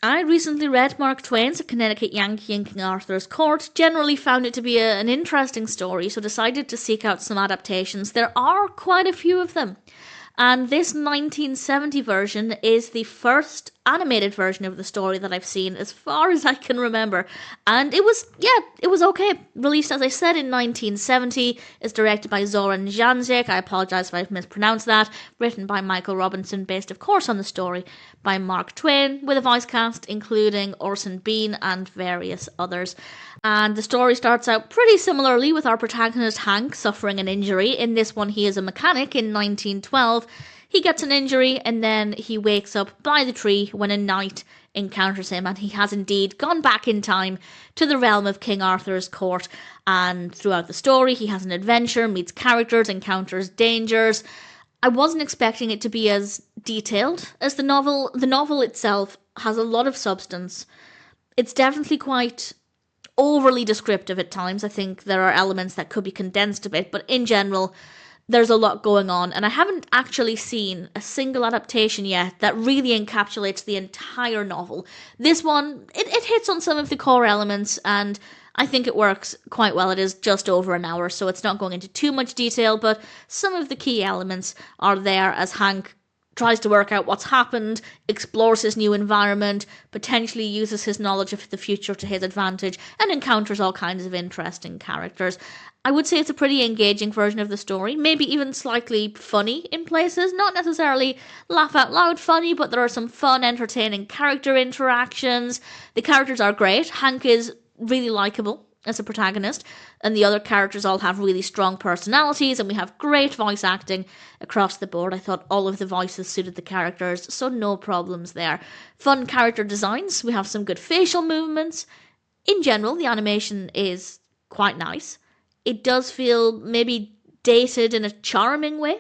I recently read Mark Twain's A Connecticut Yankee in King Arthur's Court, generally found it to be an interesting story, so decided to seek out some adaptations. There are quite a few of them. And this 1970 version is the first animated version of the story that I've seen as far as I can remember. And it was okay. Released, as I said, in 1970. It's directed by Zoran Janjic. I apologise if I've mispronounced that. Written by Michael Robinson, based, of course, on the story by Mark Twain, with a voice cast including Orson and various others. And the story starts out pretty similarly with our protagonist Hank suffering an injury. In this one, he is a mechanic in 1912. He gets an injury and then he wakes up by the tree when a knight encounters him, and he has indeed gone back in time to the realm of King Arthur's court. And throughout the story, he has an adventure, meets characters, encounters dangers. I wasn't expecting it to be as detailed as the novel. The novel itself has a lot of substance. It's definitely quite overly descriptive at times. I think there are elements that could be condensed a bit, but in general, there's a lot going on, and I haven't actually seen a single adaptation yet that really encapsulates the entire novel. This one, it hits on some of the core elements, and I think it works quite well. It is just over an hour, so it's not going into too much detail, but some of the key elements are there as Hank tries to work out what's happened, explores his new environment, potentially uses his knowledge of the future to his advantage, and encounters all kinds of interesting characters. I would say it's a pretty engaging version of the story, maybe even slightly funny in places, not necessarily laugh out loud funny, but there are some fun, entertaining character interactions. The characters are great. Hank is really likeable as a protagonist, and the other characters all have really strong personalities, and we have great voice acting across the board. I thought all of the voices suited the characters, so no problems there. Fun character designs, we have some good facial movements. In general, the animation is quite nice. It does feel maybe dated in a charming way.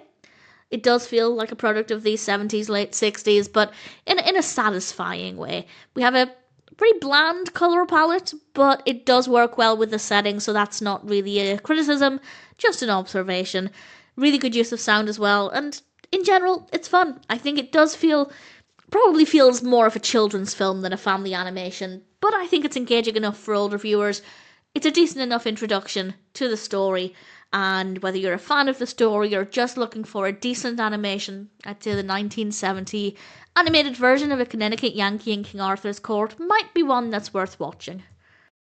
It does feel like a product of the 70s, late 60s, but in a satisfying way. We have a pretty bland colour palette, but it does work well with the setting, so that's not really a criticism, just an observation. Really good use of sound as well, and in general, it's fun. I think it does probably feels more of a children's film than a family animation, but I think it's engaging enough for older viewers. It's a decent enough introduction to the story, and whether you're a fan of the story or just looking for a decent animation, I'd say the 1970 animated version of A Connecticut Yankee in King Arthur's Court might be one that's worth watching.